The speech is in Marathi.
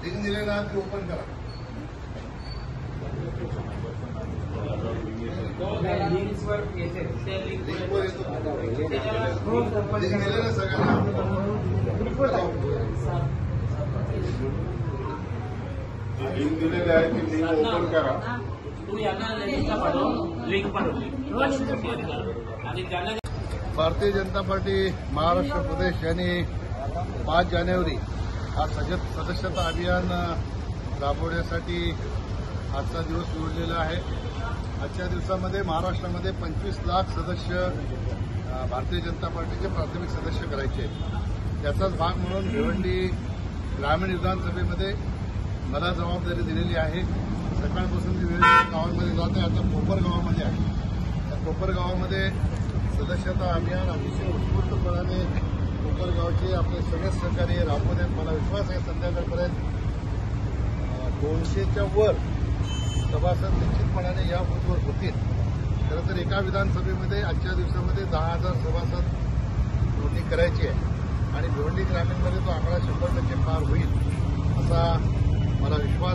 लिंक दिले ना ते ओपन करा. लिंक्सवर येते त्या लिंकवर येतो. लिंक दिले ना सगळ्यांना. लिंक दिलेले आहे ती लिंक ओपन करा. तू यांना लिंक पाठवली आणि त्यांना भारतीय जनता पार्टी महाराष्ट्र प्रदेश यांनी 5 जानेवारी हा सदस्यता अभियान राबवण्यासाठी आजचा दिवस निवडलेला आहे. आजच्या दिवसामध्ये महाराष्ट्रामध्ये 25 लाख सदस्य भारतीय जनता पार्टीचे प्राथमिक सदस्य करायचे आहेत. त्याचाच भाग म्हणून भिवंडी ग्रामीण विधानसभेमध्ये मला जबाबदारी दिलेली आहे. सकाळपासून मी विविध गावांमध्ये जात आहे. आता कोपर गावामध्ये आहे. त्या कोपर गावामध्ये सदस्यता अभियान अतिशय उत्स्फूर्तपणाने कोपर गावचे आपले सगळे सहकारी राबवत आहेत. मला विश्वास आहे संध्याकाळपर्यंत 200च्या वर सभासद निश्चितपणाने या बूथवर होतील. खरं तर एका विधानसभेमध्ये आजच्या दिवसामध्ये 10,000 सभासद नोंदणी करायची आहे आणि भिवंडी ग्रामीणमध्ये तो आकडा 100% पार होईल असा मला विश्वास